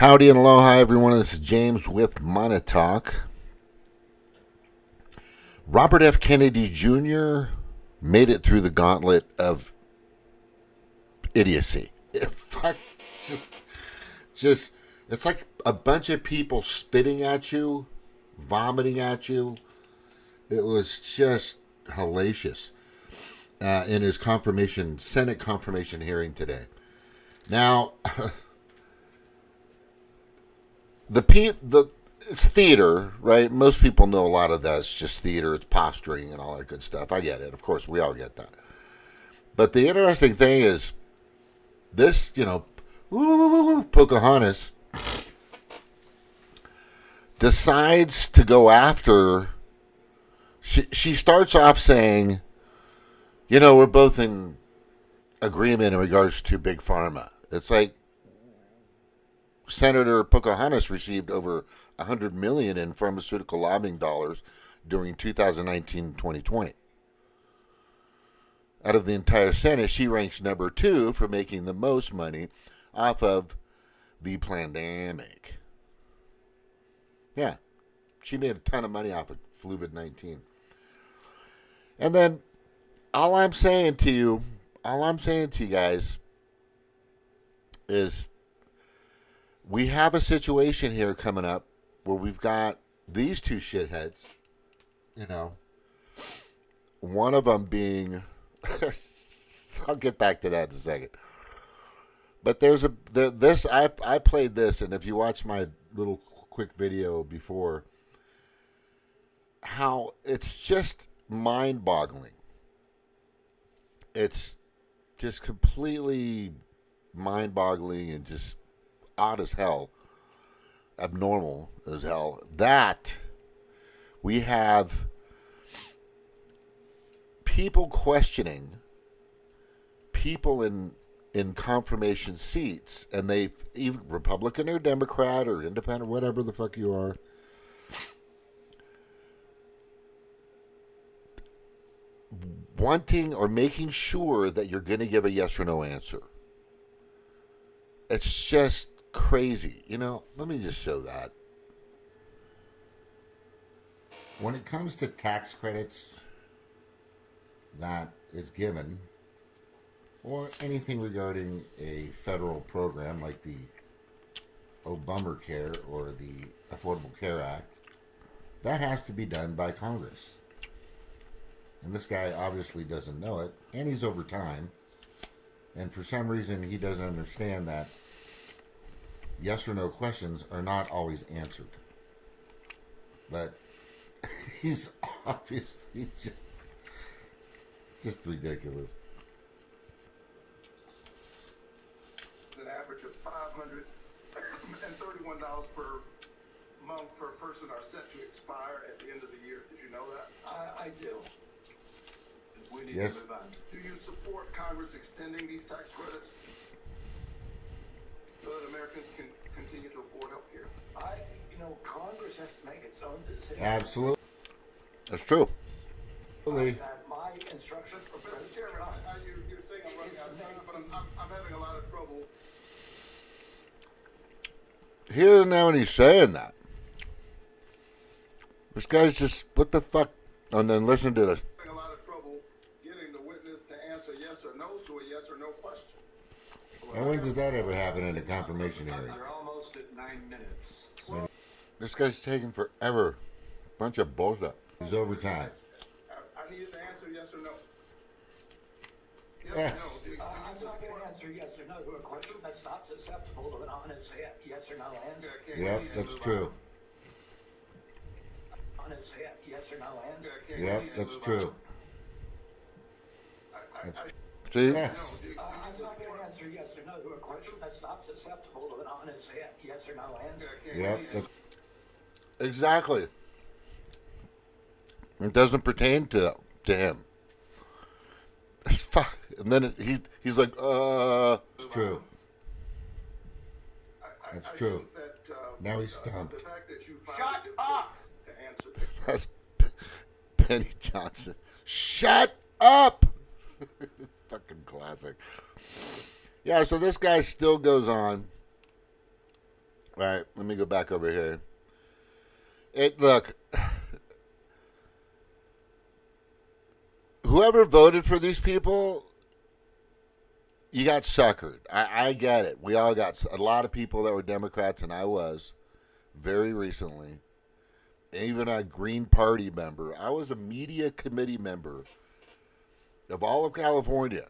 Howdy and aloha, everyone. This is James with Monotalk. Robert F. Kennedy Jr. made it through the gauntlet of idiocy. Just, it's like a bunch of people spitting at you, vomiting at you. It was just hellacious in his Senate confirmation hearing today. Now, it's theater, right? Most people know a lot of that's just theater. It's posturing and all that good stuff. I get it. Of course, we all get that. But the interesting thing is this, Pocahontas decides to go after. She starts off saying, we're both in agreement in regards to Big Pharma. It's like, Senator Pocahontas received over $100 million in pharmaceutical lobbying dollars during 2019-2020. Out of the entire Senate, she ranks number 2 for making the most money off of the pandemic. Yeah, she made a ton of money off of COVID-19. And then all I'm saying to you guys is, we have a situation here coming up where we've got these two shitheads, one of them being, I'll get back to that in a second. But I played this, and if you watch my little quick video before, how it's just mind-boggling. It's just completely mind-boggling and just odd as hell, abnormal as hell, that we have people questioning people in confirmation seats, and they, even Republican or Democrat or Independent, whatever the fuck you are, wanting or making sure that you're going to give a yes or no answer. It's just crazy. Let me just show that. When it comes to tax credits that is given, or anything regarding a federal program like the Obamacare or the Affordable Care Act, that has to be done by Congress. And this guy obviously doesn't know it, and he's over time. And for some reason, he doesn't understand that yes or no questions are not always answered. But he's obviously just ridiculous. An average of $531 per month per person are set to expire at the end of the year. Did you know that? I do. We need to move on. Do you support Congress extending these tax credits so that Americans can continue to afford health care? Congress has to make its own decision. Absolutely. That's true. My instructions for Mr. Chairman, you're saying I'm running out of time, but I'm having a lot of trouble. He doesn't know when he's saying that. This guy's just, what the fuck? And then listen to this. Having a lot of trouble getting the witness to answer yes or no to a yes or no question. And when does that ever happen in a confirmation hearing? You're almost at 9 minutes. This guy's taking forever. Bunch of bullshit. He's overtime. I need to answer yes or no. Yes. Or no. I'm not going to answer yes or no to a question that's not susceptible to an honest yes or no answer. Yep, that's true. Honest yes or no answer. Yep, that's true. See? I'm not going to answer yes or no to a question that's not susceptible to an honest yes or no answer. Yep, that's exactly. It doesn't pertain to him. It's fuck. And then he's like, it's true. That's true. Now he's stumped. Shut up! That's Penny Johnson. Shut up! Fucking classic. Yeah, so this guy still goes on All right, let me go back over here. Look, whoever voted for these people, you got suckered. I get it. We all got a lot of people that were Democrats, and I was very recently. Even a Green Party member. I was a media committee member of all of California.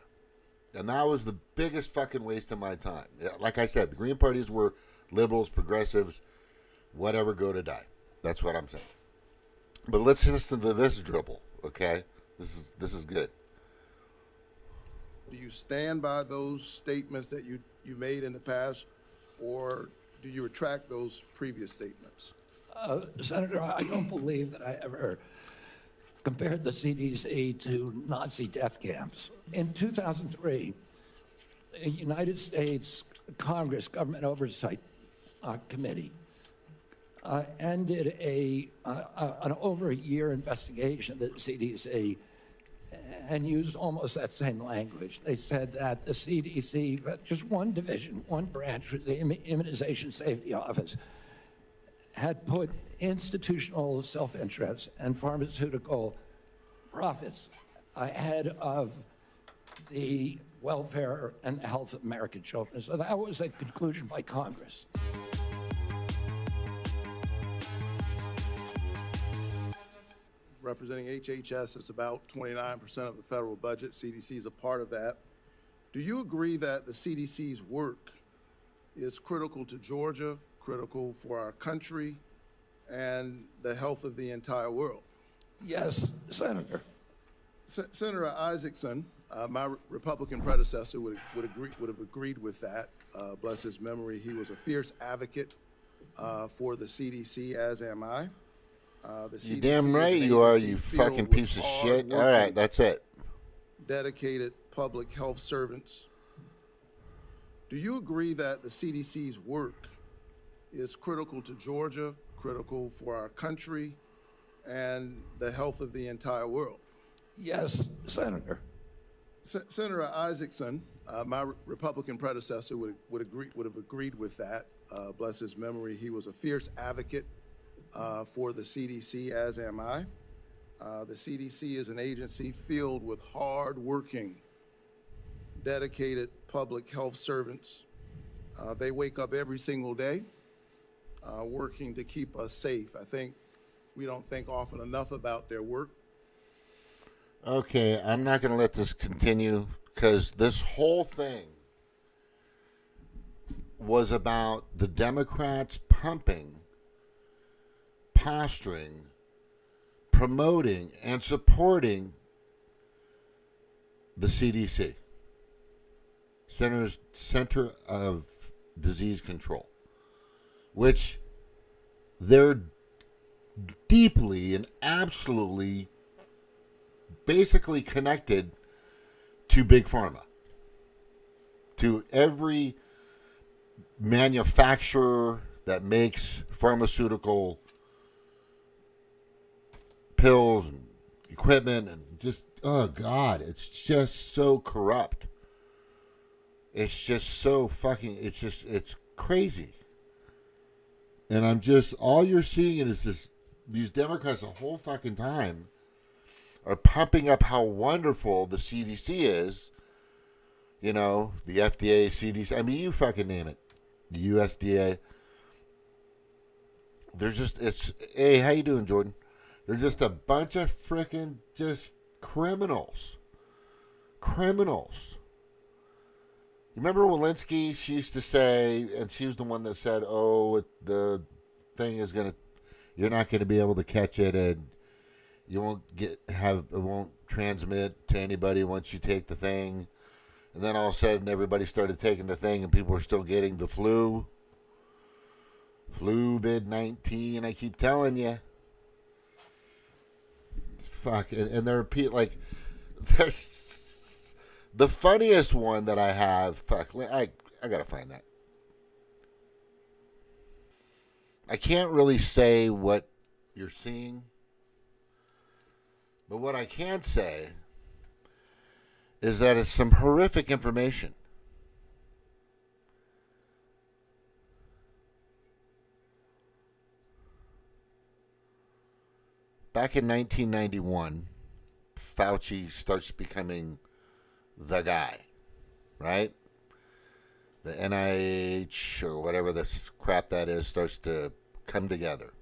And that was the biggest fucking waste of my time. Like I said, the Green Parties were liberals, progressives, whatever, go to die. That's what I'm saying. But let's listen to this dribble, okay? This is good. Do you stand by those statements that you made in the past, or do you retract those previous statements? Senator, I don't believe that I ever compared the CDC to Nazi death camps. In 2003, the United States Congress Government Oversight Committee ended an over a year investigation of the CDC and used almost that same language. They said that the CDC, just one division, one branch, the Immunization Safety Office, had put institutional self-interest and pharmaceutical profits ahead of the welfare and the health of American children. So that was a conclusion by Congress. Representing HHS, it's about 29% of the federal budget. CDC is a part of that. Do you agree that the CDC's work is critical to Georgia, critical for our country, and the health of the entire world? Yes, Senator. Senator Isaacson, my Republican predecessor, would have agreed with that. Bless his memory. He was a fierce advocate for the CDC, as am I. You damn right you are, you fucking piece of shit. All right, that's it. Dedicated public health servants. Do you agree that the CDC's work is critical to Georgia, critical for our country, and the health of the entire world? Yes, Senator. Senator Isaacson, my Republican predecessor, would have agreed with that. Bless his memory. He was a fierce advocate for the CDC, as am I. The CDC is an agency filled with hard-working, dedicated public health servants. They wake up every single day working to keep us safe. I think we don't think often enough about their work. Okay, I'm not going to let this continue because this whole thing was about the Democrats pumping, posturing, promoting, and supporting the CDC, Center of Disease Control, which they're deeply and absolutely basically connected to Big Pharma, to every manufacturer that makes pharmaceutical pills and equipment, and just, oh God, it's just so corrupt. It's just so fucking, it's crazy. And all you're seeing is these Democrats the whole fucking time are pumping up how wonderful the CDC is. You know, the FDA, CDC, I mean, you fucking name it. The USDA. They're just, hey, how you doing, Jordan? They're just a bunch of freaking just criminals. Criminals. You remember Walensky? She used to say, and she was the one that said, the thing is you're not going to be able to catch it, and you it won't transmit to anybody once you take the thing. And then all of a sudden everybody started taking the thing and people were still getting the flu. Flu-vid-19, I keep telling you. Fuck, and they're like, the funniest one that I have, fuck, I gotta find that. I can't really say what you're seeing, but what I can say is that it's some horrific information. back in 1991, Fauci starts becoming the guy, right? The NIH or whatever this crap that is starts to come together.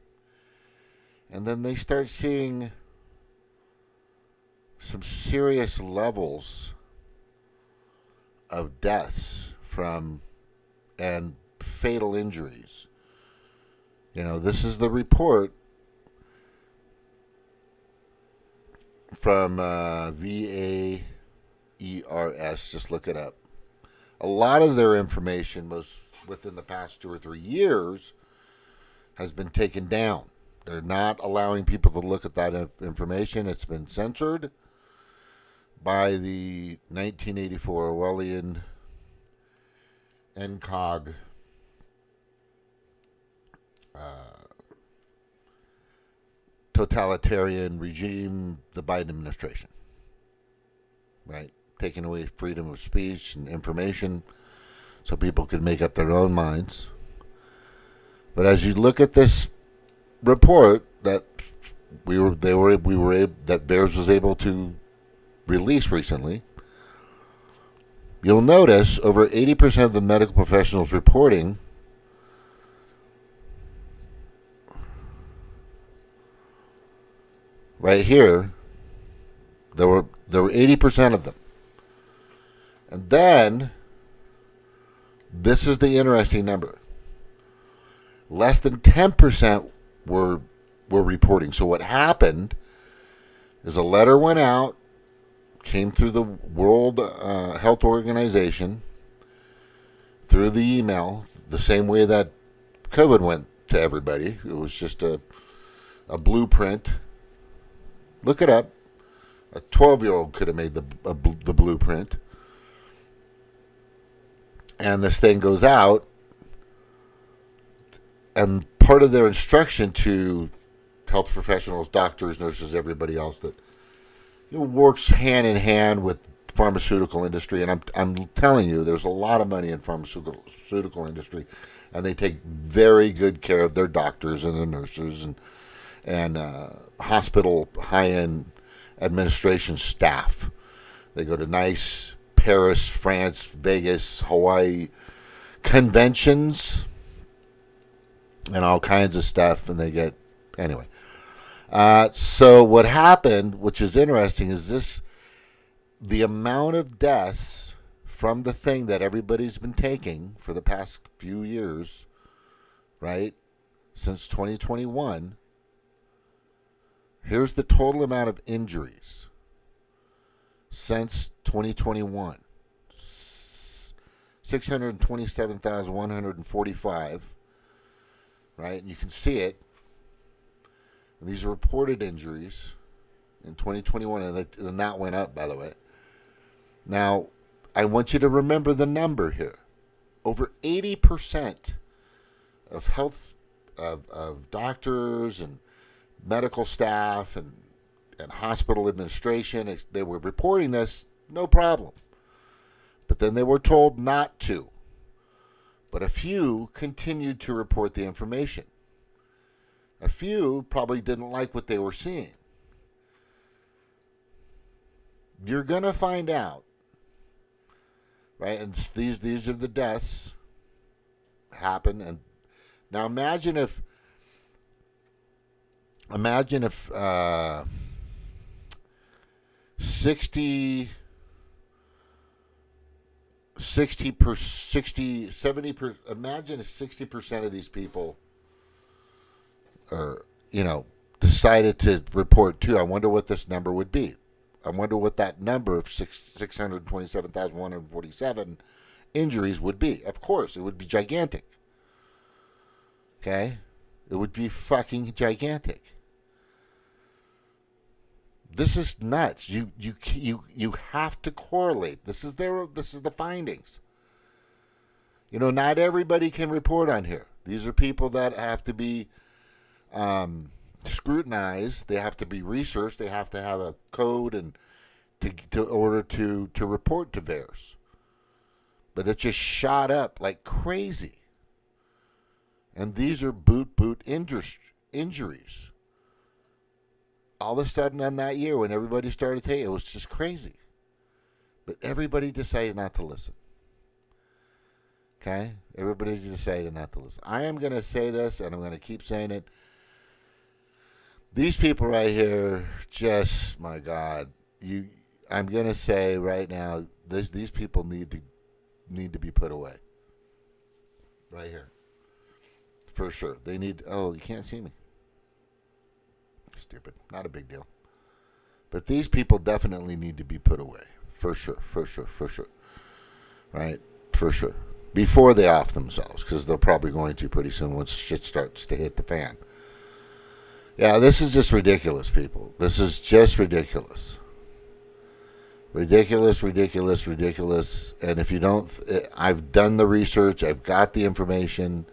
And then they start seeing some serious levels of deaths from and fatal injuries. You know, this is the report from VAERS. Just look it up. A lot of their information, most within the past 2 or 3 years, has been taken down. They're not allowing people to look at that information. It's been censored by the 1984 Orwellian NCOG totalitarian regime, the Biden administration. Right? Taking away freedom of speech and information so people could make up their own minds. But as you look at this report that that Bears was able to release recently, you'll notice over 80% of the medical professionals reporting right here, there were 80% of them. And then this is the interesting number. Less than 10% were reporting. So what happened is a letter went out, came through the World Health Organization, through the email, the same way that COVID went to everybody. It was just a blueprint. Look it up. A 12-year-old could have made the blueprint. And this thing goes out, and part of their instruction to health professionals, doctors, nurses, everybody else that works hand in hand with pharmaceutical industry, and I'm telling you, there's a lot of money in pharmaceutical industry, and they take very good care of their doctors and their nurses and hospital high-end administration staff. They go to nice Paris, France, Vegas, Hawaii conventions and all kinds of stuff, and they get anyway. So what happened, which is interesting, is the amount of deaths from the thing that everybody's been taking for the past few years, right, since 2021. Here's the total amount of injuries since 2021. 627,145, right? And you can see it. And these are reported injuries in 2021, and that went up, by the way. Now, I want you to remember the number here. Over 80% of of doctors and medical staff and hospital administration, they were reporting this, no problem. But then they were told not to. But a few continued to report the information. A few probably didn't like what they were seeing. You're going to find out, right? And these are the deaths happen. And now imagine if 70%, 70%, imagine if 60% of these people decided to report too. I wonder what this number would be. I wonder what that number of 627,147 injuries would be. Of course, it would be gigantic. Okay? It would be fucking gigantic. This is nuts. You have to correlate. This is the findings. Not everybody can report on here. These are people that have to be scrutinized. They have to be researched. They have to have a code and to order to report to VAERS. But it just shot up like crazy. And these are boot injuries. all of a sudden on that year when everybody started taking it was just crazy. But everybody decided not to listen. Okay? Everybody decided not to listen. I am going to say this, and I'm going to keep saying it. These people right here, just, my God, I'm going to say right now, these people need to be put away. Right here. For sure. They need, oh, you can't see me. Stupid. Not a big deal. But these people definitely need to be put away. For sure. Right? For sure. Before they off themselves, because they're probably going to pretty soon once shit starts to hit the fan. Yeah, this is just ridiculous, people. This is just ridiculous. Ridiculous. And if you don't, I've done the research. I've got the information.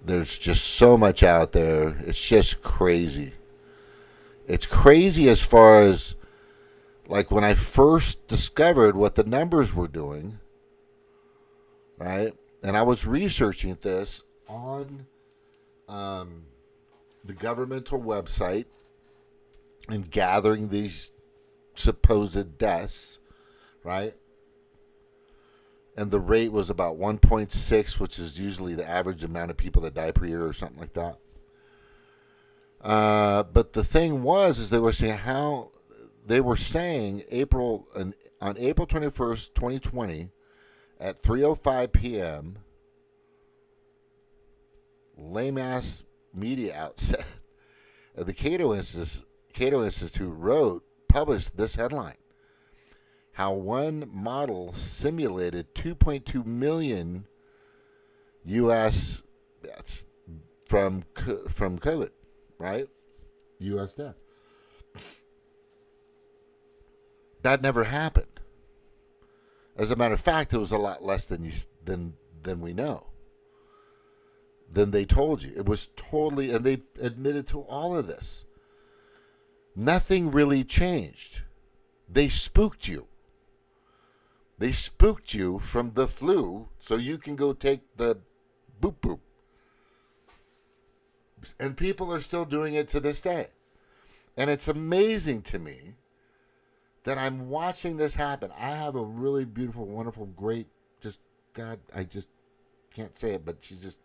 There's just so much out there. It's just crazy. It's crazy as far as, like, when I first discovered what the numbers were doing, right? And I was researching this on the governmental website and gathering these supposed deaths, right? And the rate was about 1.6, which is usually the average amount of people that die per year or something like that. But the thing is they were saying on April 21st, 2020, at 3:05 p.m., lame-ass media outset, the Cato Institute published this headline: how one model simulated 2.2 million U.S. deaths from COVID, right? U.S. death. That never happened. As a matter of fact, it was a lot less than we know. Than they told you. It was totally, and they admitted to all of this. Nothing really changed. They spooked you. They spooked you from the flu so you can go take the boop boop. And people are still doing it to this day. And it's amazing to me that I'm watching this happen. I have a really beautiful, wonderful, great, just, God, I just can't say it, but she's just,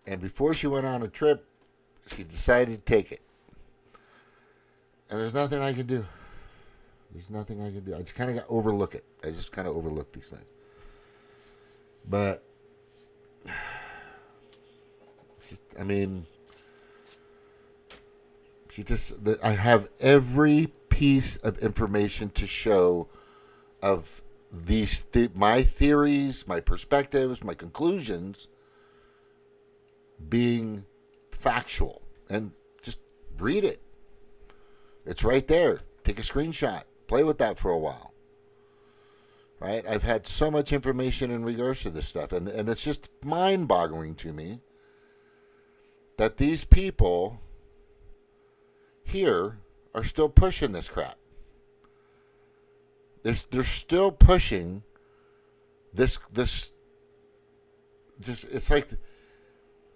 and before she went on a trip, she decided to take it. And there's nothing I can do. There's nothing I can do. I just kind of overlook it. I just kind of overlook these things. But, I mean, I have every piece of information to show of my theories, my perspectives, my conclusions being factual. And just read it. It's right there. Take a screenshot. Play with that for a while. Right? I've had so much information in regards to this stuff. And it's just mind-boggling to me that these people here are still pushing this crap. They're still pushing this just, it's like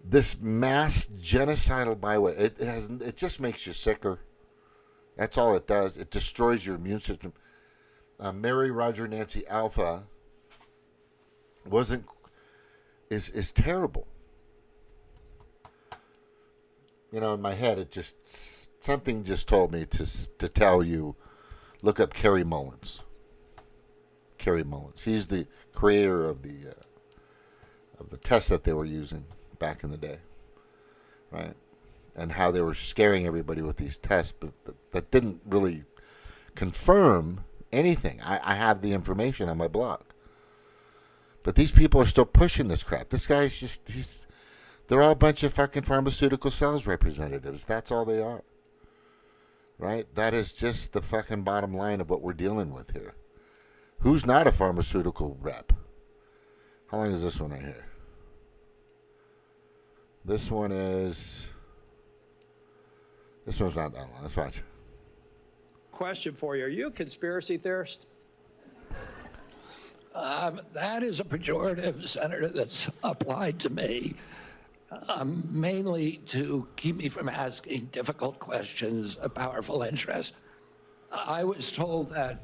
this mass genocidal byway. It just makes you sicker. That's all it does. It destroys your immune system. Mary Roger Nancy Alpha is terrible. You know, in my head, something just told me to tell you, look up Kerry Mullins. Kerry Mullins. He's the creator of the test that they were using back in the day, right? And how they were scaring everybody with these tests, but that didn't really confirm anything. I have the information on my blog. But these people are still pushing this crap. This guy's they're all a bunch of fucking pharmaceutical sales representatives. That's all they are. Right? That is just the fucking bottom line of what we're dealing with here. Who's not a pharmaceutical rep? How long is this one right here? This one's not that long. Let's watch. Question for you. Are you a conspiracy theorist? That is a pejorative, Senator, that's applied to me. mainly to keep me from asking difficult questions of powerful interests. I was told that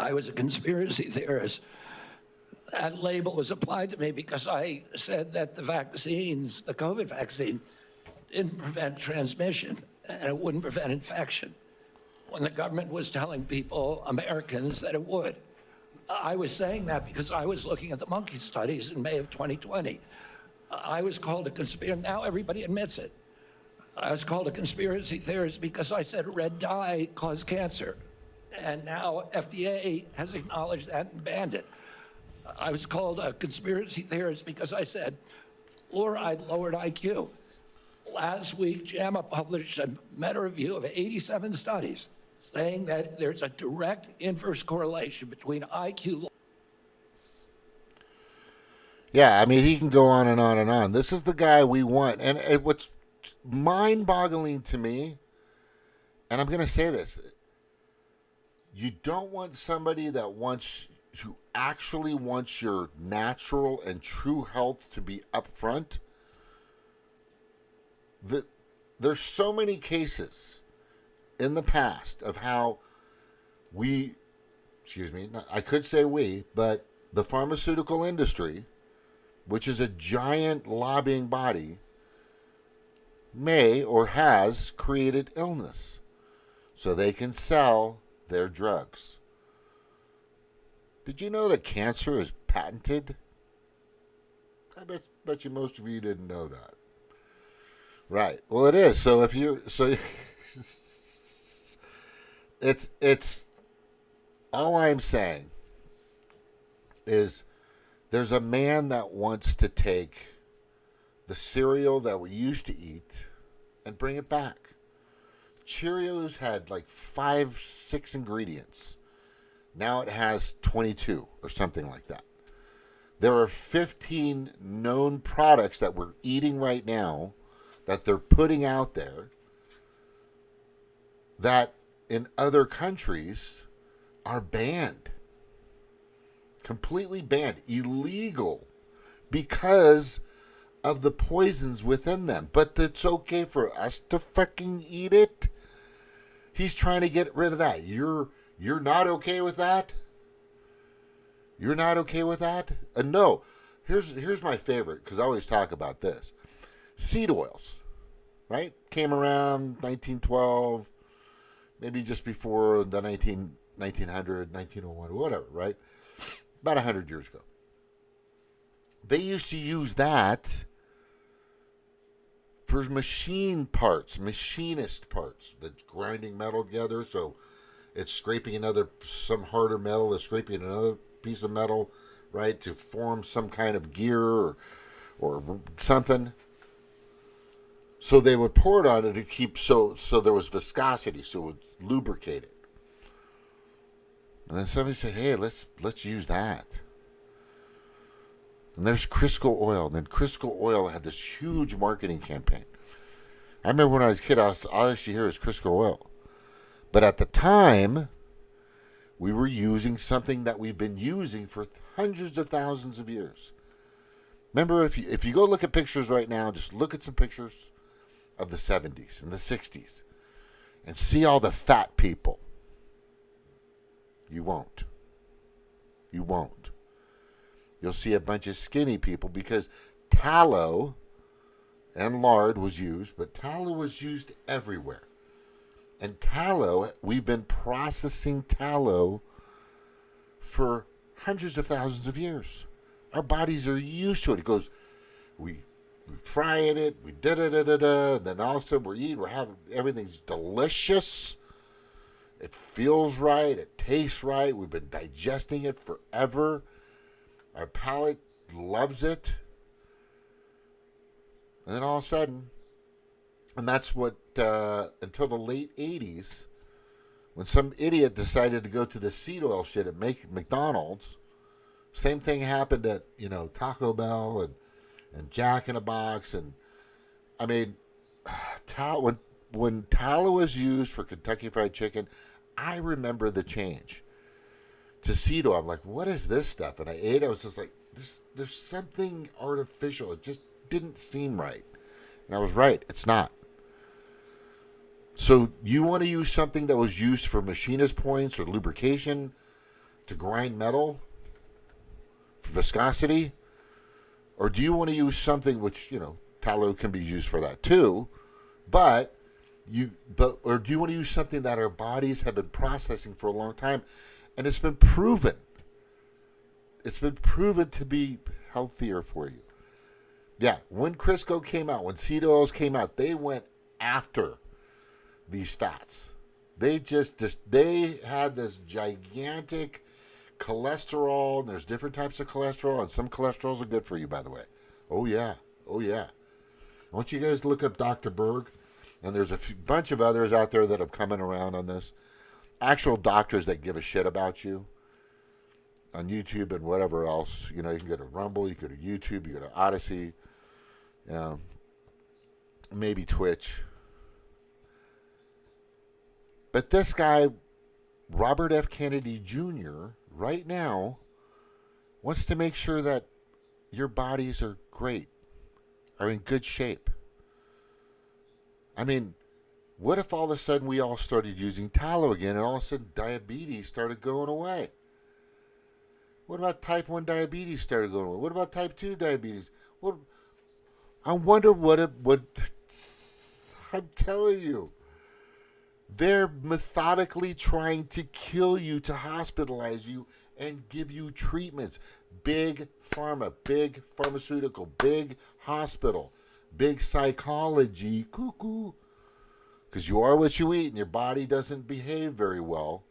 I was a conspiracy theorist. That label was applied to me because I said that the vaccines, the COVID vaccine, didn't prevent transmission and it wouldn't prevent infection, when the government was telling people, Americans, that it would. I was saying that because I was looking at the monkey studies in May of 2020. I was called a conspiracy. Now everybody admits it. I was called a conspiracy theorist because I said red dye caused cancer. And now FDA has acknowledged that and banned it. I was called a conspiracy theorist because I said fluoride lowered IQ. Last week, JAMA published a meta-review of 87 studies saying that there's a direct inverse correlation between IQ. Yeah, I mean, he can go on and on and on. This is the guy we want. And what's mind-boggling to me, and I'm going to say this, you don't want somebody who actually wants your natural and true health to be up front. There's so many cases in the past of how I could say we, but the pharmaceutical industry, which is a giant lobbying body, may or has created illness so they can sell their drugs. Did you know that cancer is patented? I bet you most of you didn't know that. Right. Well, it is. So if you it's all I'm saying is there's a man that wants to take the cereal that we used to eat and bring it back. Cheerios had like 5-6 ingredients. Now it has 22 or something like that. There are 15 known products that we're eating right now that they're putting out there that in other countries are banned. Completely banned. Illegal. Because of the poisons within them. But it's okay for us to fucking eat it. He's trying to get rid of that. You're not okay with that? You're not okay with that? No. Here's my favorite, because I always talk about this. Seed oils, right? Came around 1912, maybe just before the 1900, 1901, whatever, right? About 100 years ago. They used to use that for machine parts, machinist parts. That's grinding metal together, so it's scraping some harder metal is scraping another piece of metal, right, to form some kind of gear or something. So they would pour it on it to keep, so there was viscosity, so it would lubricate it. And then somebody said, hey, let's use that. And there's Crisco oil. And then Crisco oil had this huge marketing campaign. I remember when I was a kid, all I used to hear was Crisco oil. But at the time, we were using something that we've been using for hundreds of thousands of years. Remember, if you go look at pictures right now, just look at some pictures of the 70s and the 60s and see all the fat people. You won't. You won't. You'll see a bunch of skinny people because tallow and lard was used, but tallow was used everywhere. And tallow, we've been processing tallow for hundreds of thousands of years. Our bodies are used to it. It goes, we fry it, we da-da-da-da-da, and then all of a sudden we're eating, we're having, everything's delicious. It feels right, it tastes right. We've been digesting it forever. Our palate loves it. And then all of a sudden, and that's what, until the late 80s, when some idiot decided to go to the seed oil shit at McDonald's, same thing happened at, Taco Bell and Jack in a Box. And, I mean, when tallow was used for Kentucky Fried Chicken, I remember the change to seed oil. I'm like, what is this stuff? And I ate it. I was just like, there's something artificial. It just didn't seem right. And I was right. It's not. So you want to use something that was used for machinist points or lubrication to grind metal for viscosity? Or do you want to use something which, tallow can be used for that too, or do you want to use something that our bodies have been processing for a long time and it's been proven? It's been proven to be healthier for you. Yeah, when Crisco came out, when seed oils came out, they went after these fats. They they had this gigantic cholesterol, and there's different types of cholesterol, and some cholesterols are good for you, by the way. Oh yeah. I want you guys to look up Dr. Berg, and there's a bunch of others out there that have coming around on this. Actual doctors that give a shit about you on YouTube and whatever else. You can go to Rumble, you go to YouTube, you go to Odyssey, maybe Twitch. But this guy, Robert F. Kennedy Jr., right now wants to make sure that your bodies are great, are in good shape. I mean, what if all of a sudden we all started using tallow again and all of a sudden diabetes started going away? What about type 1 diabetes started going away? What about type 2 diabetes? I wonder what I'm telling you. They're methodically trying to kill you, to hospitalize you, and give you treatments. Big pharma, big pharmaceutical, big hospital, big psychology, cuckoo. Because you are what you eat, and your body doesn't behave very well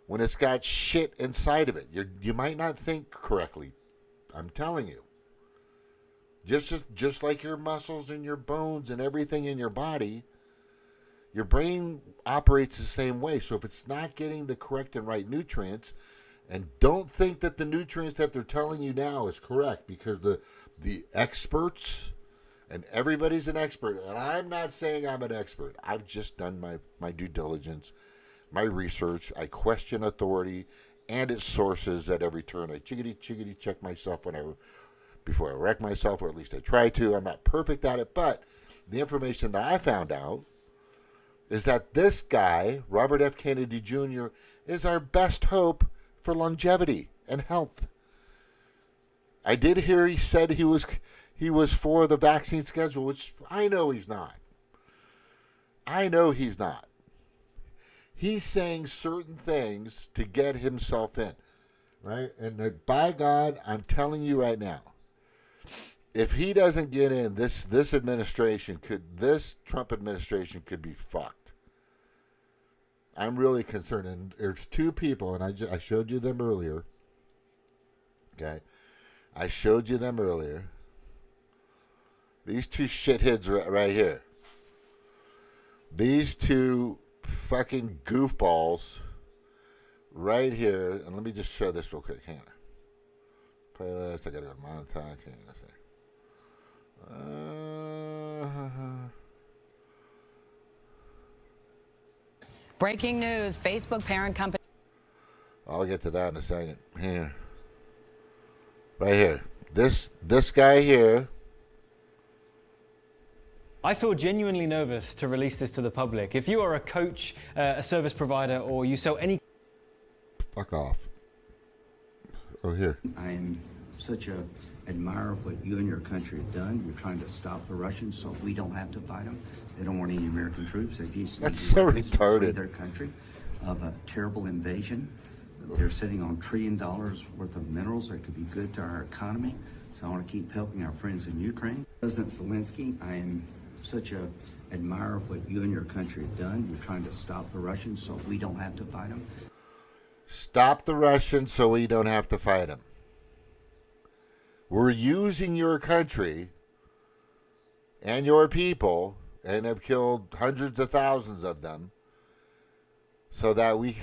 when it's got shit inside of it. You might not think correctly. I'm telling you. Just like your muscles and your bones and everything in your body, your brain operates the same way. So if it's not getting the correct and right nutrients, and don't think that the nutrients that they're telling you now is correct, because the experts, and everybody's an expert, and I'm not saying I'm an expert. I've just done my due diligence, my research. I question authority and its sources at every turn. I chickadee check myself before I wreck myself, or at least I try to. I'm not perfect at it, but the information that I found out is that this guy, Robert F. Kennedy Jr., is our best hope for longevity and health. I did hear he said he was for the vaccine schedule, which I know he's not. He's saying certain things to get himself in, right? And by God, I'm telling you right now, if he doesn't get in, this Trump administration could be fucked. I'm really concerned. And there's two people, and I showed you them earlier. Okay, I showed you them earlier. These two shitheads right here. These two fucking goofballs right here. And let me just show this real quick. Hang on. Playlist. I gotta go to montage. Hang on a second. Breaking news, Facebook parent company. I'll get to that in a second. Here. Right here. This guy here. I feel genuinely nervous to release this to the public. If you are a coach, a service provider, or you sell any... Fuck off. Oh, here. I'm such a admirer of what you and your country have done. You're trying to stop the Russians so we don't have to fight them. They don't want any American troops. They just That's so retarded. Their country of a terrible invasion. They're sitting on $1 trillion worth of minerals that could be good to our economy. So I want to keep helping our friends in Ukraine. President Zelensky, I am such a admirer of what you and your country have done. You're trying to stop the Russians so we don't have to fight them. Stop the Russians so we don't have to fight them. We're using your country and your people, and have killed hundreds of thousands of them, so that we...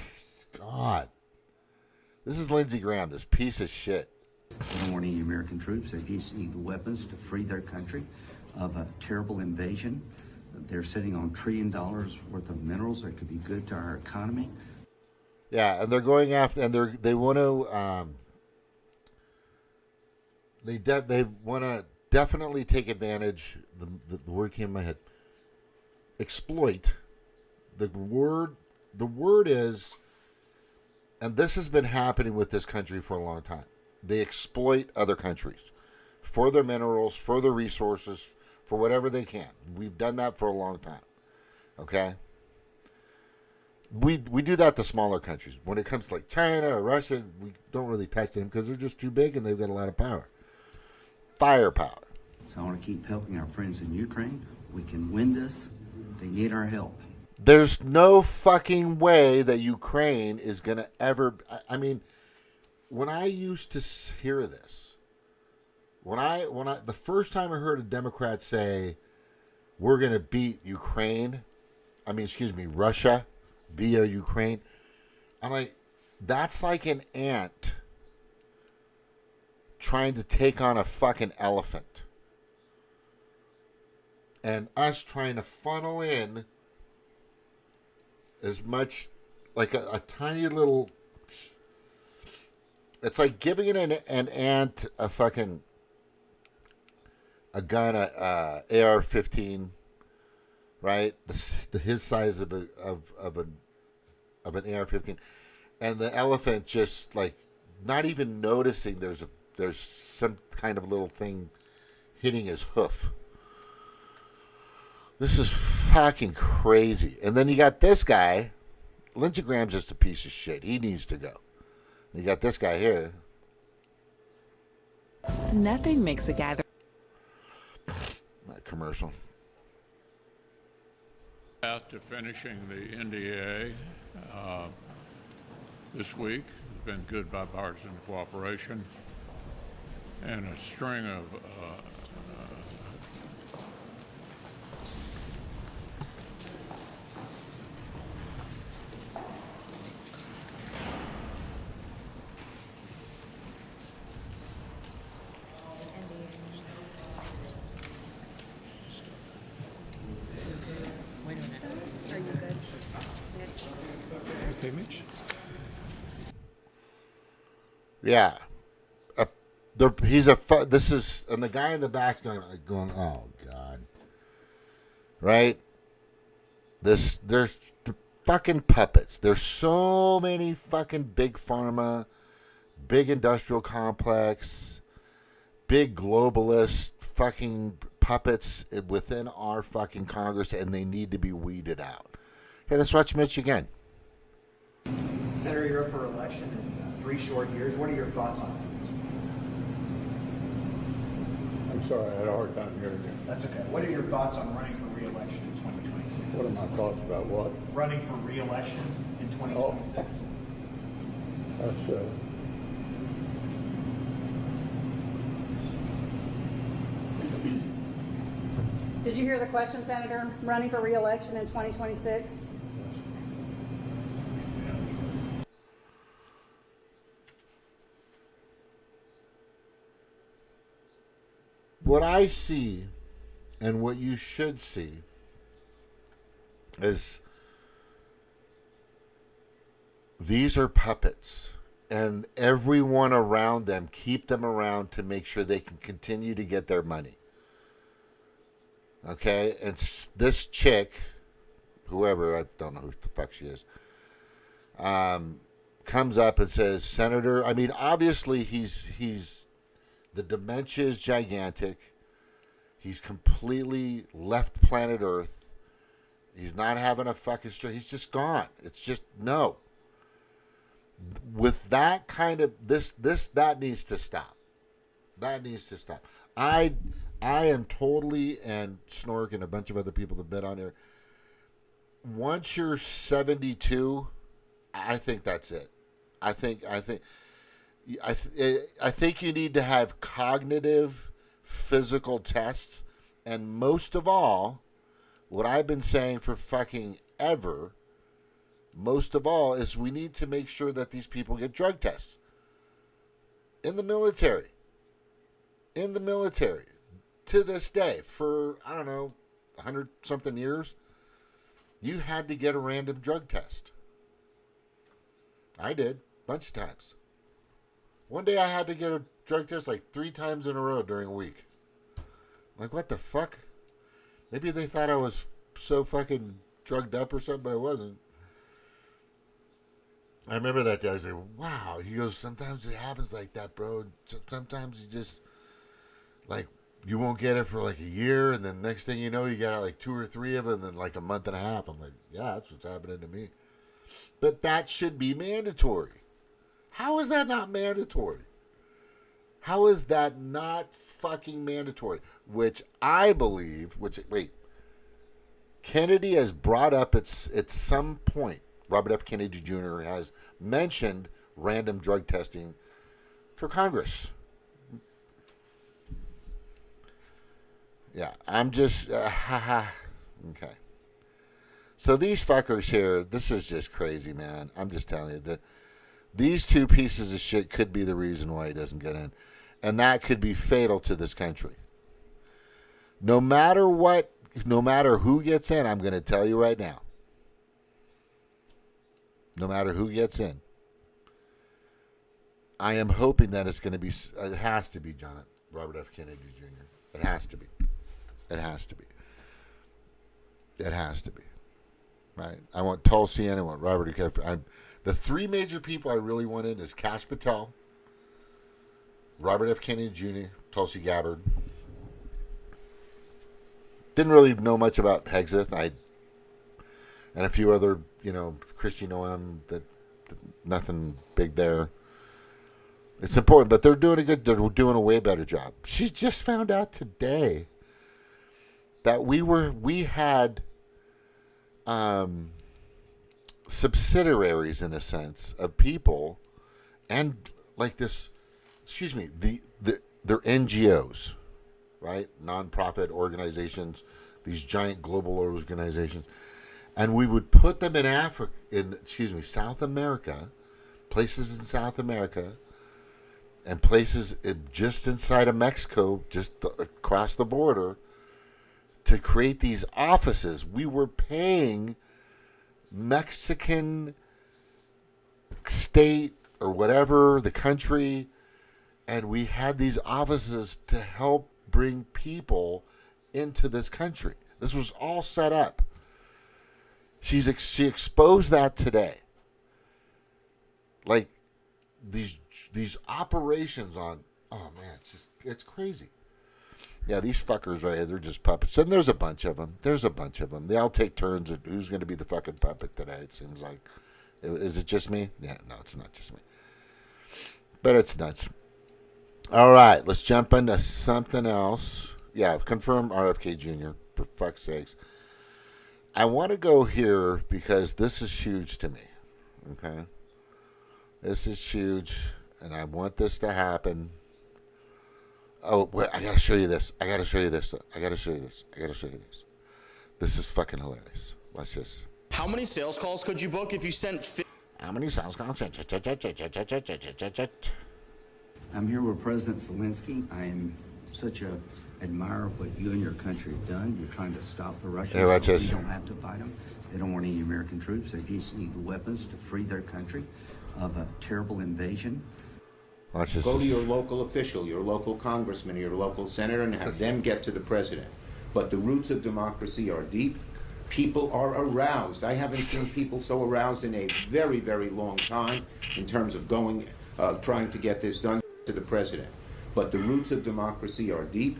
God. This is Lindsey Graham, this piece of shit. They don't want any American troops. They just need the weapons to free their country of a terrible invasion. They're sitting on $1 trillion worth of minerals that could be good to our economy. Yeah, and they're going after, and they want to, they want to definitely take advantage. The word came in my head. Exploit. The word is, and this has been happening with this country for a long time. They exploit other countries for their minerals, for their resources, for whatever they can. We've done that for a long time. Okay? We do that to smaller countries. When it comes to like China or Russia, we don't really touch them because they're just too big and they've got a lot of power. Firepower. So I want to keep helping our friends in Ukraine. We can win this. They need our help. There's no fucking way that Ukraine is going to ever... I mean, when I used to hear this, the first time I heard a Democrat say, we're going to beat Russia via Ukraine, I'm like, that's like an ant trying to take on a fucking elephant. And us trying to funnel in as much, like a tiny little... It's like giving an ant a gun, a AR-15, right? His size of an AR-15, and the elephant just like not even noticing there's some kind of little thing hitting his hoof. This is fucking crazy. And then you got this guy, Lindsey Graham's just a piece of shit. He needs to go. You got this guy here. Nothing makes a gathering. Commercial. Path to finishing the NDA this week has been good bipartisan cooperation and a string of Yeah. This is, and the guy in the back's going, oh God. Right? There's the fucking puppets. There's so many fucking big pharma, big industrial complex, big globalist fucking puppets within our fucking Congress, and they need to be weeded out. Hey, let's watch Mitch again. Senator, you're up for election in 3 short years. What are your thoughts on it? I'm sorry, I had a hard time hearing you. That's okay. What are your thoughts on running for re-election in 2026? What are my thoughts about what? Running for re-election in 2026. That's Did you hear the question, Senator? Running for re-election in 2026? What I see and what you should see is these are puppets, and everyone around them, keep them around to make sure they can continue to get their money. Okay? And this chick, whoever, I don't know who the fuck she is, comes up and says, Senator, I mean, obviously he's the dementia is gigantic. He's completely left planet Earth. He's not having a fucking stroke. He's just gone. It's just, no. With that kind of, that needs to stop. That needs to stop. I am totally, and Snork and a bunch of other people that been on here, once you're 72, I think that's it. I think you need to have cognitive, physical tests, and most of all, what I've been saying for fucking ever, most of all, is we need to make sure that these people get drug tests. In the military. To this day, for, I don't know, 100-something years, you had to get a random drug test. I did, a bunch of times. One day I had to get a drug test like 3 times in a row during a week. Like, what the fuck? Maybe they thought I was so fucking drugged up or something, but I wasn't. I remember that day. I was like, wow. He goes, sometimes it happens like that, bro. Sometimes you just, like, you won't get it for like a year, and then next thing you know, you got like 2 or 3 of them, and then like a month and a half. I'm like, yeah, that's what's happening to me. But that should be mandatory. How is that not mandatory? How is that not fucking mandatory? Which I believe, Kennedy has brought up at some point, Robert F. Kennedy Jr. has mentioned random drug testing for Congress. Yeah, I'm just, okay. So these fuckers here, this is just crazy, man. I'm just telling you that these 2 pieces of shit could be the reason why he doesn't get in. And that could be fatal to this country. No matter what, no matter who gets in, I'm going to tell you right now. No matter who gets in, I am hoping that it's going to be, it has to be Robert F. Kennedy Jr. It has to be. It has to be. It has to be. Right? I want Tulsi and I want Robert F. Kennedy. The 3 major people I really want in is Kash Patel, Robert F. Kennedy Jr., Tulsi Gabbard. Didn't really know much about Hegseth. And a few other, Christy Noem, that nothing big there. It's important, but they're doing a way better job. She just found out today that we had subsidiaries, in a sense, of people, and like this, they're NGOs, right? Nonprofit organizations, these giant global organizations, and we would put them in South America, places in South America, and places just inside of Mexico, just across the border, to create these offices. We were paying Mexican state or whatever, the country, and we had these offices to help bring people into this country. This was all set up. She exposed that today. Like these operations on, oh man, it's crazy. Yeah, these fuckers right here, they're just puppets. And there's a bunch of them. They all take turns at who's going to be the fucking puppet today, it seems like. Is it just me? Yeah, no, it's not just me. But it's nuts. All right, let's jump into something else. Yeah, confirm RFK Jr., for fuck's sakes. I want to go here because this is huge to me, okay? This is huge, and I want this to happen. Oh, wait, I gotta show you this. This is fucking hilarious. Watch this. How many sales calls could you book if you sent... How many sales calls? I'm here with President Zelensky. I am such a admirer of what you and your country have done. You're trying to stop the Russians Hey, watch so this. we don't have to fight them. They don't want any American troops. They just need the weapons to free their country of a terrible invasion. Watch this. Go to your local official, your local congressman, or your local senator, and have them get to the president. But the roots of democracy are deep. People are aroused. I haven't seen people so aroused in a very, very long time in terms of trying to get this done to the president. But the roots of democracy are deep.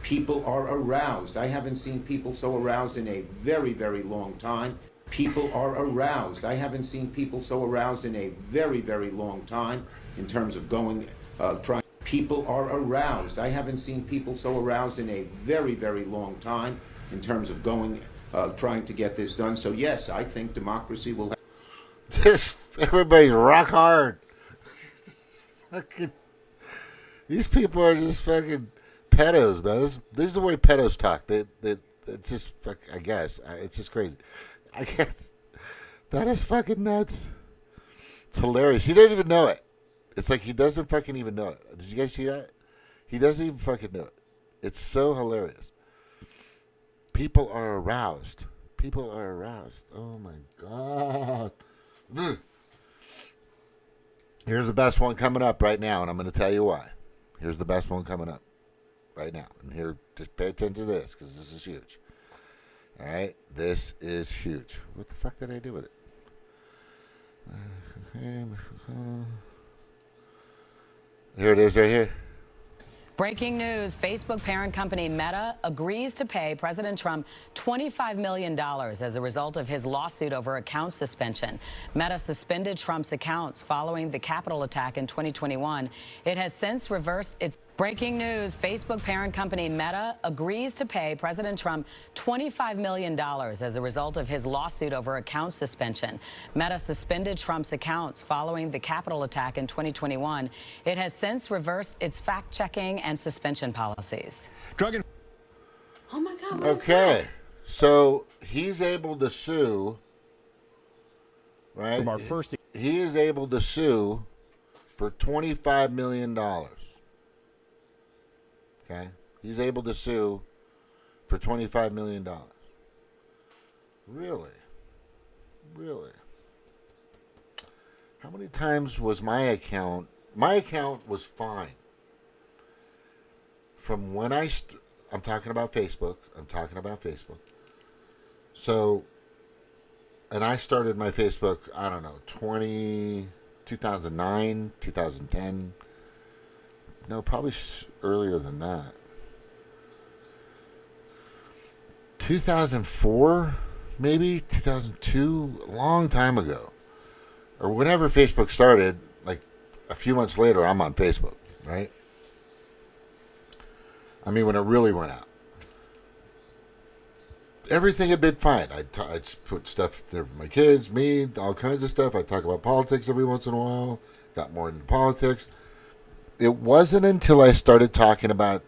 People are aroused. I haven't seen people so aroused in a very, very long time. People are aroused. I haven't seen people so aroused in a very, very long time in terms of trying. People are aroused. I haven't seen people so aroused in a very, very long time in terms of trying to get this done. So yes, I think democracy will have... Everybody's rock hard. These people are just fucking pedos, man. This is the way pedos talk. It's just I guess it's just crazy. I guess that is fucking nuts. It's hilarious. He doesn't even know it. It's like he doesn't fucking even know it. Did you guys see that? He doesn't even fucking know it. It's so hilarious. People are aroused. Oh my God. Here's the best one coming up right now, and I'm going to tell you why. Here's the best one coming up. right now. And here, just pay attention to this because this is huge. All right, this is huge. What the fuck did I do with it? Here it is right here. Breaking news, Facebook parent company Meta agrees to pay President Trump $25 million as a result of his lawsuit over account suspension. Meta suspended Trump's accounts following the Capitol attack in 2021. It has since reversed its... Breaking news, Facebook parent company Meta agrees to pay President Trump $25 million as a result of his lawsuit over account suspension. Meta suspended Trump's accounts following the Capitol attack in 2021. It has since reversed its fact-checking and suspension policies. Oh my God. Okay, so he's able to sue, right? From our first... He is able to sue for $25 million. Okay, he's able to sue for $25 million. Really? Really? How many times was my account? My account was fine. From when I'm talking about Facebook. I'm talking about Facebook. So, and I started my Facebook, I don't know, 2009, 2010. No, probably earlier than that. 2004, maybe 2002, a long time ago. Or whenever Facebook started, like a few months later, I'm on Facebook, right? I mean, when it really went out. Everything had been fine. I'd put stuff there for my kids, me, all kinds of stuff. I'd talk about politics every once in a while. Got more into politics. It wasn't until I started talking about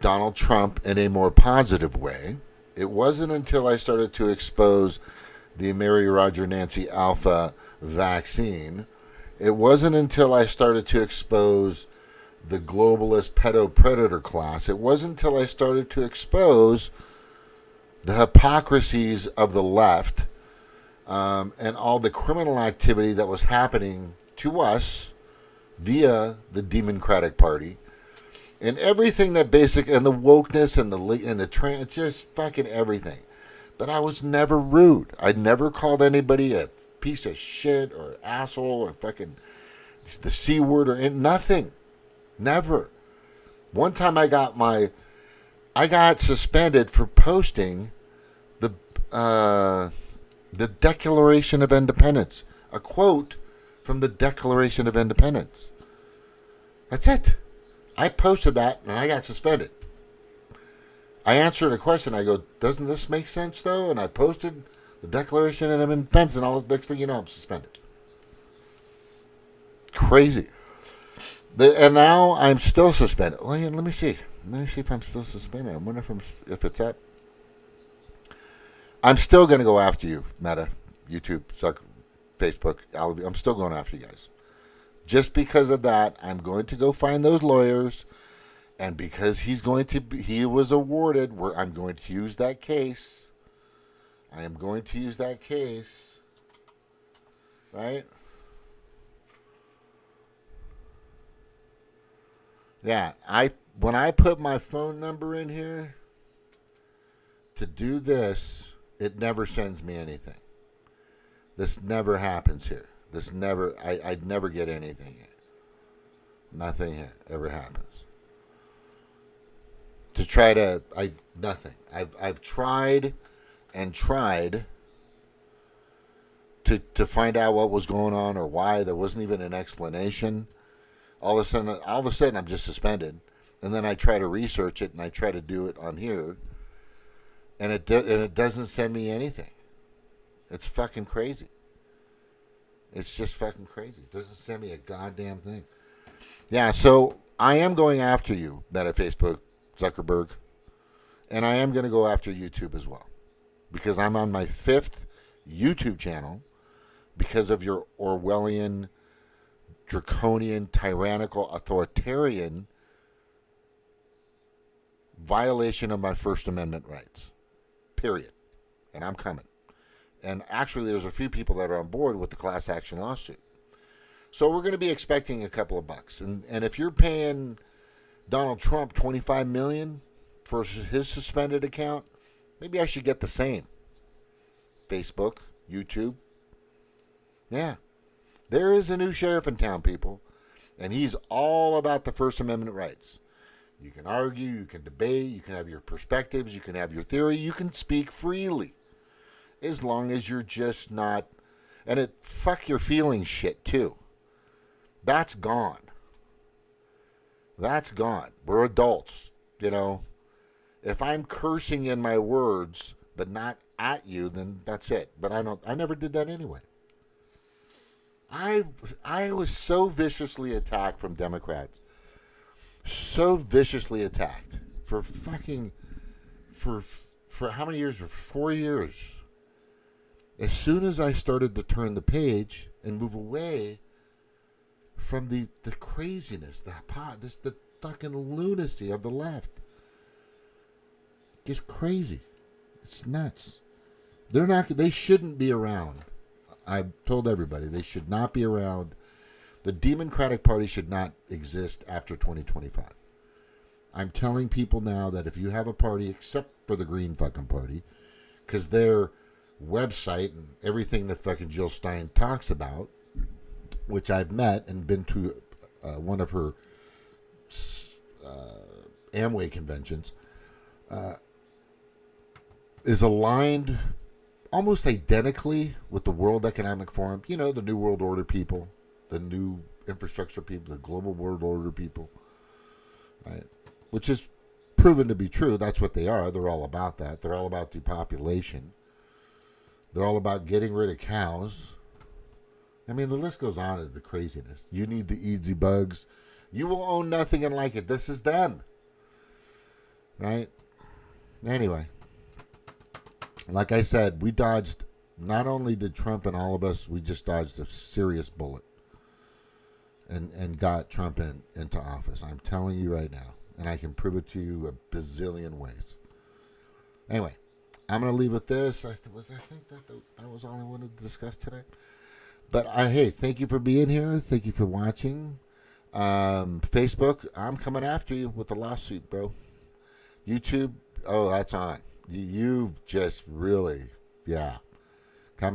Donald Trump in a more positive way. It wasn't until I started to expose the Mary Roger Nancy Alpha vaccine. It wasn't until I started to expose the globalist pedo predator class. It wasn't until I started to expose the hypocrisies of the left and all the criminal activity that was happening to us via the Demoncratic Party, and everything that basic, and the wokeness and the trans, just fucking everything. But I was never rude. I never called anybody a piece of shit or an asshole or fucking the C word or nothing. Never. One time I got suspended for posting the Declaration of Independence, a quote from the Declaration of Independence. That's it. I posted that and I got suspended. I answered a question. I go, doesn't this make sense though? And I posted the Declaration of Independence, and all the next thing you know, I'm suspended. Crazy. And now I'm still suspended. Well, yeah, let me see. Let me see if I'm still suspended. I wonder if it's up. I'm still going to go after you, Meta, YouTube, Facebook. I'm still going after you guys. Just because of that, I'm going to go find those lawyers, and because he was awarded, I'm going to use that case. I am going to use that case, right? Yeah, when I put my phone number in here to do this, it never sends me anything. This never happens here. I'd never get anything here. Nothing here ever happens. Nothing. I've tried and tried to find out what was going on or why. There wasn't even an explanation. All of a sudden, I'm just suspended. And then I try to research it, and I try to do it on here, and it doesn't send me anything. It's fucking crazy. It's just fucking crazy. It doesn't send me a goddamn thing. Yeah, so I am going after you, Meta, Facebook, Zuckerberg, and I am going to go after YouTube as well, because I'm on my 5th YouTube channel because of your Orwellian, draconian, tyrannical, authoritarian violation of my First Amendment rights. Period. And I'm coming. And actually, there's a few people that are on board with the class action lawsuit. So we're going to be expecting a couple of bucks. And if you're paying Donald Trump $25 million for his suspended account. Maybe I should get the same. Facebook, YouTube. Yeah. There is a new sheriff in town, people. And he's all about the First Amendment rights. You can argue, you can debate, you can have your perspectives, you can have your theory, you can speak freely. As long as you're just not, and it fuck your feelings shit too. That's gone. That's gone. We're adults, you know. If I'm cursing in my words, but not at you, then that's it. But I never did that anyway. I was so viciously attacked from Democrats. So viciously attacked for how many years? For 4 years. As soon as I started to turn the page and move away from the craziness, the fucking lunacy of the left. Just crazy. It's nuts. They shouldn't be around. I've told everybody they should not be around. The Demoncratic Party should not exist after 2025. I'm telling people now that if you have a party, except for the Green fucking Party, because their website and everything that fucking Jill Stein talks about, which I've met and been to one of her Amway conventions, is aligned almost identically with the World Economic Forum. You know, the New World Order people, the new infrastructure people, the global world order people, right? Which is proven to be true. That's what they are. They're all about that. They're all about depopulation. They're all about getting rid of cows. I mean, the list goes on to the craziness. You need the easy bugs. You will own nothing and like it. This is them. Right? Anyway. Like I said, we dodged, not only did Trump and all of us, we just dodged a serious bullet and got Trump into office. I'm telling you right now. And I can prove it to you a bazillion ways. Anyway, I'm going to leave with this. I think that was all I wanted to discuss today. But hey, thank you for being here. Thank you for watching. Facebook, I'm coming after you with the lawsuit, bro. YouTube, oh, that's on. You've just really, yeah, coming